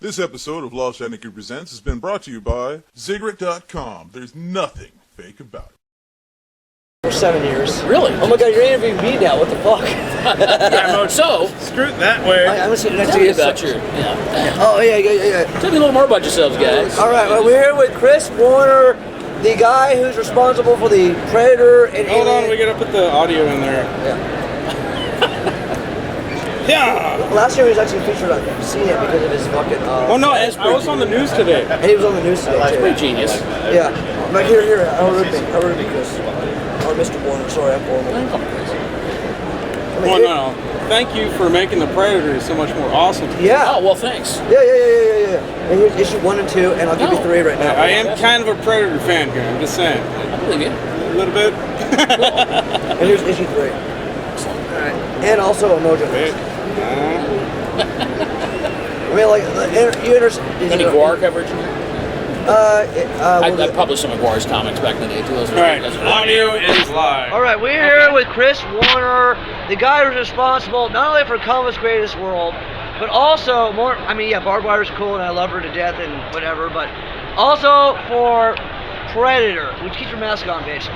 This episode of Lost Anarchy Presents has been brought to you by Ziggurate.com. There's nothing fake about it. For 7 years. Really? Oh my god, you're interviewing me now. What the fuck? Yeah, so Screw it that way. I'm gonna see the next tell me video. about your. Yeah. Oh, yeah. Tell me a little more about yourselves, guys. All right, well, we're here with Chris Warner, the guy who's responsible for the Predator and Hold Alien. on, we gotta put the audio in there. Yeah. Yeah! Last year he was actually featured on CNN because of his fucking. Oh no, I was on the news today. And he was on the news today. That's too. pretty genius. Yeah. I'm like, here. How rude me, Chris. Or Mr. Warner. Sorry, I'm formal. Well, no. Thank you for making the Predator so much more awesome. Yeah. Oh, well, thanks. Yeah. And here's issue 1 and 2, and I'll give you 3 right now. I am kind of a Predator fan here, I'm just saying. I believe you. A little bit. And here's issue 3. Alright. And also a Mojo. I mean, like, you understand. Any Guar coverage? I I published some of Guar's comics back in the day, too. Those are- Alright, those are- audio is live. Alright, we're here with Chris Warner, the guy who's responsible not only for Comics Greatest World, but also Barb Wire is cool and I love her to death and whatever, but also for Predator, which keeps your mask on, bitch.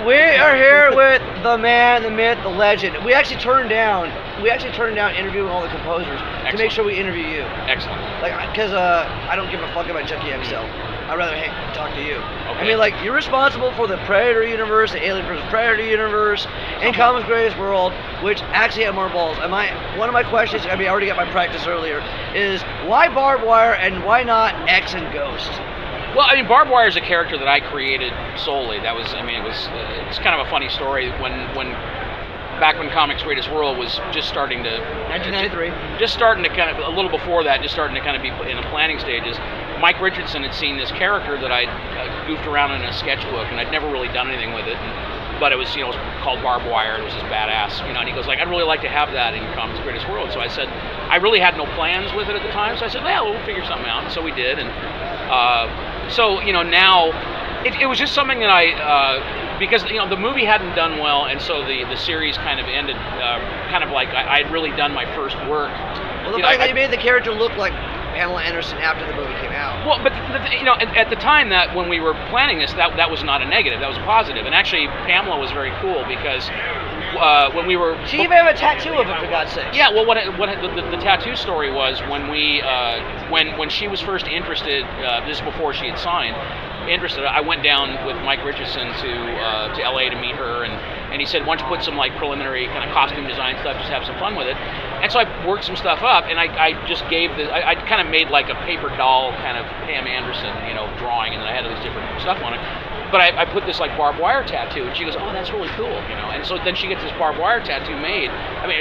We are here with the man, the myth, the legend. We actually turned down interviewing all the composers to make sure we interview you. Excellent. Because I don't give a fuck about Chucky XL. I'd rather talk to you. Okay. I mean, like, you're responsible for the Predator universe, the Alien vs. Predator universe, and Comics Greatest World, which actually have more balls. One of my questions, I already got my practice earlier, is why Barb Wire and why not X and Ghost? Well, Barb Wire is a character that I created solely. It's kind of a funny story back when Comics Greatest World was just starting to 1993. Just starting to kind of a little before that, just starting to kind of be in the planning stages. Mike Richardson had seen this character that I goofed around in a sketchbook, and I'd never really done anything with it. But it was, it was called Barb Wire. It was just badass, and he goes like, I'd really like to have that in Comics Greatest World. So I said, I really had no plans with it at the time. So I said, well, we'll figure something out. And so we did, and now it was just something that I because the movie hadn't done well, and so the series kind of ended kind of like I had really done my first work. Well, the fact that you made the character look like Pamela Anderson after the movie came out. Well, but at the time that when we were planning this, that was not a negative, that was a positive. And actually, Pamela was very cool because when we were she even had a tattoo of it, for God's sake. Yeah, well, the tattoo story was when we when she was first interested. This is before she had signed. Interested, I went down with Mike Richardson to LA to meet her, and he said, why don't you put some like preliminary kind of costume design stuff, just have some fun with it. And so I worked some stuff up, and I just gave I kind of made like a paper doll kind of Pam Anderson, drawing, and then I had all these different stuff on it. But I put this like barbed wire tattoo, and she goes, oh, that's really cool, And so then she gets this barbed wire tattoo made.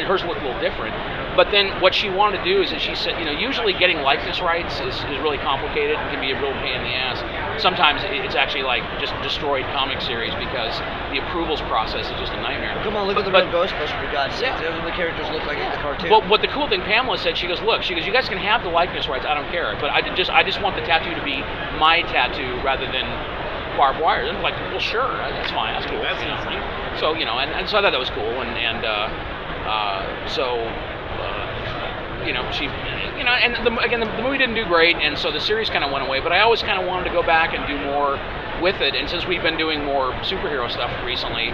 Hers looked a little different. But then what she wanted to do is that she said, usually getting likeness rights is really complicated and can be a real pain in the ass. Sometimes it's actually like just destroyed comic series because the approvals process is just a nightmare. Come on, look at the real Ghostbusters, for God's sake. The characters look like in the cartoon. Well, what the cool thing Pamela said, she goes, you guys can have the likeness rights, I don't care. But I just want the tattoo to be my tattoo rather than Barb Wire. And I'm like, well, sure, that's fine, that's cool. That's easy. So and so I thought that was cool, she, and the movie didn't do great, and so the series kind of went away. But I always kind of wanted to go back and do more with it. And since we've been doing more superhero stuff recently,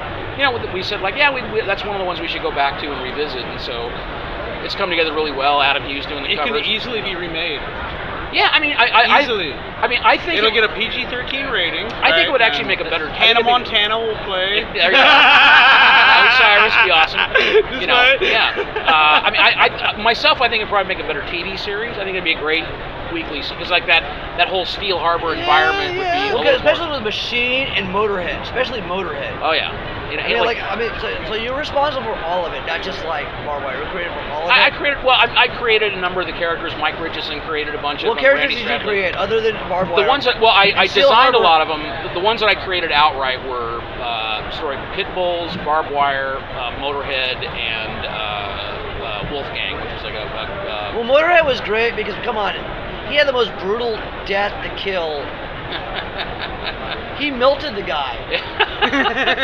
we said like, yeah, that's one of the ones we should go back to and revisit. And so it's come together really well. Adam Hughes doing the covers. It can easily be remade. Yeah, Easily. I think it'll get a PG-13 rating. I think it would actually make a better. Hannah Montana will play. There you go. Cyrus would be awesome. Right. Myself, I think it'd probably make a better TV series. I think it'd be a great weekly, because like that whole Steel Harbor environment would be. Especially with Machine and Motorhead, especially Motorhead. Oh yeah. So you're responsible for all of it, not just like Barb Wire. You're created for all of it. I created a number of the characters. Mike Richardson created a bunch of them. What characters did you create other than Barb Wire? The ones that, I designed a lot of them. The ones that I created outright were Pit Bulls, Barb Wire, Motorhead, and Wolfgang, which is like Well, Motorhead was great because, come on, he had the most brutal death to kill. He melted the guy.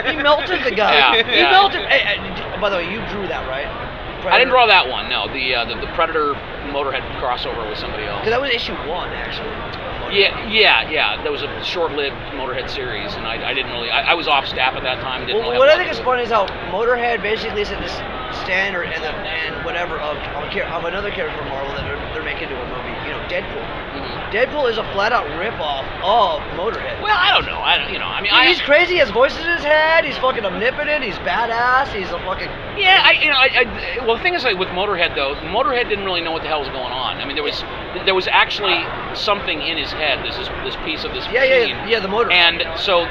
He melted the guy. Yeah, he melted. Hey, by the way, you drew that, right? Predator. I didn't draw that one. No, the Predator Motorhead crossover with somebody else. Because that was issue 1, actually. Yeah. That was a short-lived Motorhead series, and I didn't really. I was off staff at that time. Didn't really What I have think much is to funny is how Motorhead basically set this standard and whatever of another character from Marvel that they're making into a movie. You know, Deadpool. Deadpool is a flat-out rip-off of Motorhead. Well, I don't know. He's crazy. He has voices in his head. He's fucking omnipotent. He's badass. He's a fucking. Yeah, well, the thing is, like, with Motorhead though, Motorhead didn't really know what the hell was going on. I mean, there was actually something in his head. This piece of this machine. Yeah, the motor. And so,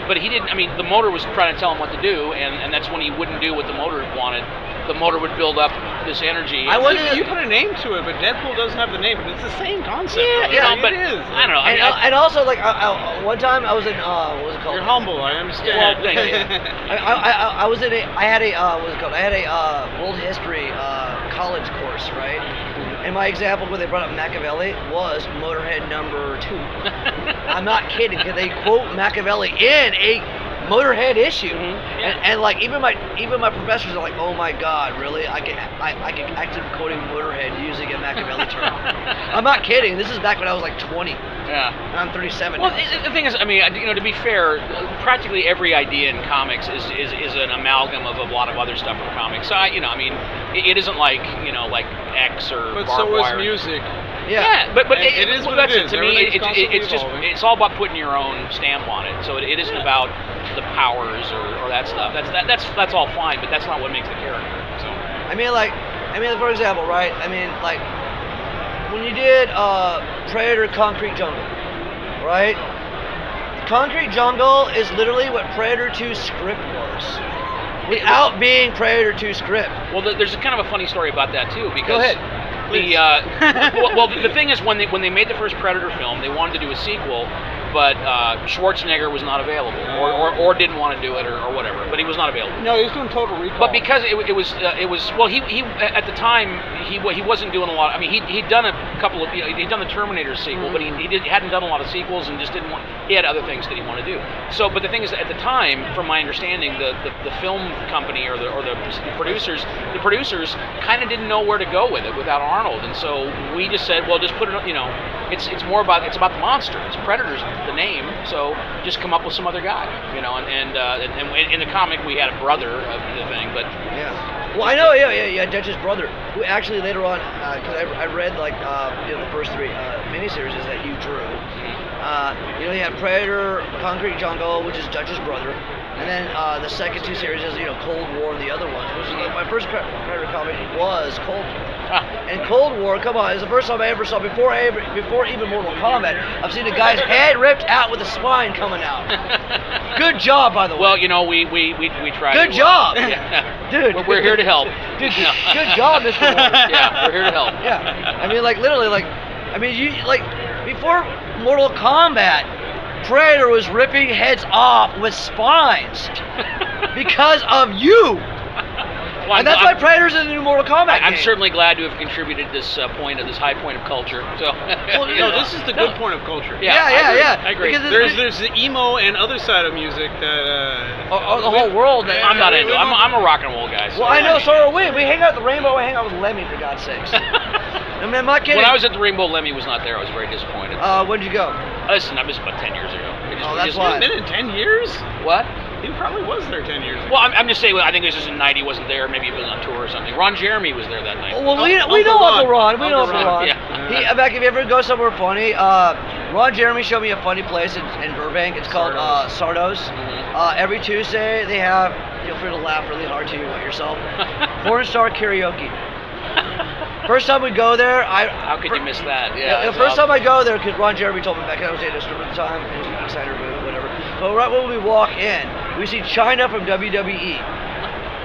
but he didn't. I mean, the motor was trying to tell him what to do, and that's when he wouldn't do what the motor wanted. The motor would build up this energy. You put a name to it, but Deadpool doesn't have the name, but it's the same concept. But it is. I don't know. And also, like, one time I was in what was it called? You're humble, I understand. Well, thank you. I was in a. I had a what was it called? I had a world history college course, right? And my example when they brought up Machiavelli was Motorhead number 2. I'm not kidding, because they quote Machiavelli in a Motorhead issue, and like even my professors are like, oh my god, really? I can actually be quoting Motorhead using a Machiavelli term. I'm not kidding. This is back when I was like 20. Yeah. And I'm 37. Well, now. the thing is, I mean, to be fair, practically every idea in comics is an amalgam of a lot of other stuff from comics. So it isn't like like X or But Barb so was Wire. music. Yeah. but it is what that's it is. To me, Everything's it's just evolving. it's all about putting your own stamp on it. So it isn't about the powers or that stuff. That's all fine, but that's not what makes the character. So for example, right? I mean, like when you did Predator Concrete Jungle, right? Concrete Jungle is literally what Predator 2 script was, without being Predator 2 script. Well, there's a kind of a funny story about that too, because Go ahead. the thing is, when they made the first Predator film, they wanted to do a sequel, but Schwarzenegger was not available, or didn't want to do it, or whatever. But he was not available. No, he was doing Total Recall. But because it was well, he at the time he wasn't doing a lot. I mean, he'd done a couple of he'd done the Terminator sequel, but he hadn't done a lot of sequels and just didn't want. He had other things that he wanted to do. So, but the thing is, at the time, from my understanding, the film company or the producers kind of didn't know where to go with it without Arnold, and so we just said, well, just put it. It's about the monster. It's Predator's the name, so just come up with some other guy, and in the comic we had a brother of the thing, but Well, I know, Dutch's brother, who actually later on, because I read the first 3 miniseries that you drew. You had Predator, Concrete Jungle, which is Dutch's brother, and then the second 2 series is Cold War and the other ones. Which is my first Predator comic was Cold War. And Cold War, come on, it's the first time I ever saw before even Mortal Kombat. I've seen a guy's head ripped out with a spine coming out. Good job, by the way. Well, we tried. Good job, yeah. dude. We're here to help. Dude, good job, Mr. Warner. Yeah, we're here to help. Yeah, I mean, literally, before Mortal Kombat, Predator was ripping heads off with spines because of you. Well, And that's why Predator's in the new Mortal Kombat I'm game. certainly glad to have contributed this high point of culture. So, No, this is the good point of culture. Yeah. I agree. Because There's the emo and other side of music that. the whole world. I'm not into it. I'm a rock and roll guy. So. Well, I know, so are we. We hang out at the Rainbow, we hang out with Lemmy, for God's sakes. I mean, I'm not kidding. When I was at the Rainbow, Lemmy was not there. I was very disappointed. When'd you go? Listen, that was about 10 years ago. That's why. It's been in 10 years? What? He probably was there 10 years ago. Well, I'm just saying. I think it was just in '90. He wasn't there. Maybe he was on tour or something. Ron Jeremy was there that night. Well, we know Uncle Ron. We know Uncle Ron. Yeah. Back if you ever go somewhere funny, Ron Jeremy showed me a funny place in Burbank. It's called Sardo's. Every Tuesday they have, feel free to laugh really hard to yourself, porn star karaoke. First time we go there, How could you miss that? Yeah. the first time I go there, because Ron Jeremy told me back then I was dating a stripper at the time, and he was an insider, whatever. But right when we walk in, we see China from WWE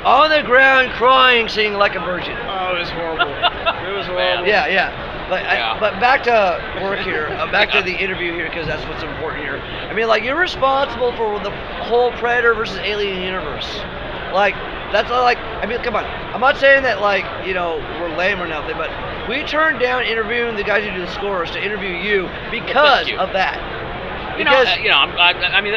on the ground crying, singing like a virgin. Oh, it was horrible. It was horrible. Yeah. But back to work here, back to the interview here, because that's what's important here. I mean, you're responsible for the whole Predator versus Alien universe. Come on. I'm not saying that, we're lame or nothing, but we turned down interviewing the guys who do the scores to interview you because of that. Because I mean,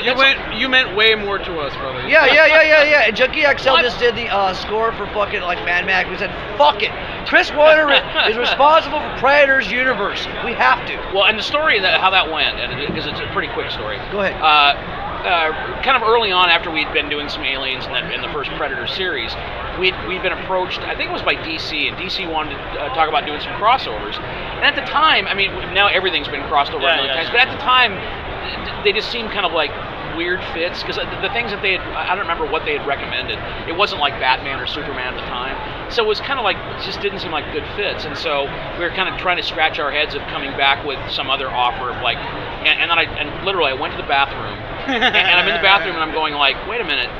You meant way more to us, brother. yeah. And Junkie XL just did the score for fucking like Mad Max. We said, fuck it. Chris Warner is responsible for Predator's universe. We have to. Well, and the story how that went, because it's a pretty quick story. Go ahead. Kind of early on, after we'd been doing some Aliens in the first Predator series, we'd been approached. I think it was by DC, and DC wanted to talk about doing some crossovers. And at the time, I mean, now everything's been crossed over a million times, but at the time, they just seemed kind of like weird fits, because the things that they had, I don't remember what they had recommended. It wasn't like Batman or Superman at the time, so it was kind of like, it just didn't seem like good fits. And so we were kind of trying to scratch our heads of coming back with some other offer of like, and then I literally I went to the bathroom and I'm in the bathroom and I'm going like, wait a minute,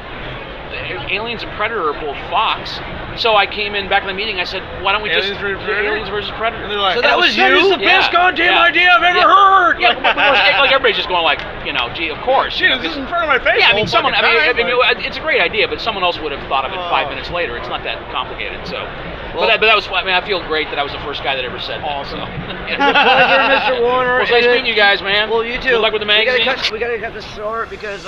Aliens and Predator are both Fox. So I came in back in the meeting. I said, "Why don't we Aliens just versus Predator? Aliens versus Predator?" And they're like, So that was you? is the best goddamn idea I've ever heard. Yeah, like everybody's just going like, gee, of course. Shit, this is in front of my face. Yeah, I the mean, whole fucking time, it's a great idea, but someone else would have thought of it 5 minutes later. It's not that complicated. So, but that was. I mean, I feel great that I was the first guy that ever said that. Awesome. So. Pleasure, Mr. Warner. Well, it's nice meeting you guys, man. Well, you too. Good luck with the magazine. We gotta cut this short because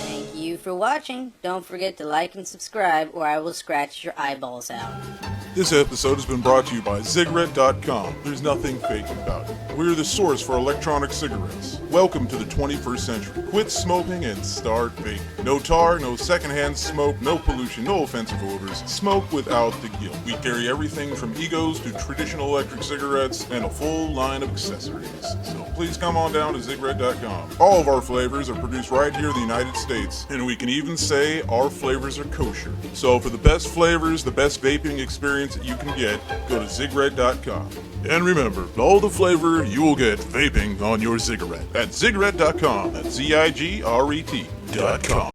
Thank you for watching. Don't forget to like and subscribe or I will scratch your eyeballs out. This episode has been brought to you by Zigarette.com. There's nothing fake about it. We're the source for electronic cigarettes. Welcome to the 21st century. Quit smoking and start vaping. No tar, no secondhand smoke, no pollution, no offensive odors. Smoke without the guilt. We carry everything from egos to traditional electric cigarettes and a full line of accessories. So please come on down to Zigarette.com. All of our flavors are produced right here in the United States, and we can even say our flavors are kosher. So for the best flavors, the best vaping experience that you can get, go to Zigarette.com. And remember, all the flavor you will get vaping on your cigarette at Zigarette.com. That's Zigarette.com.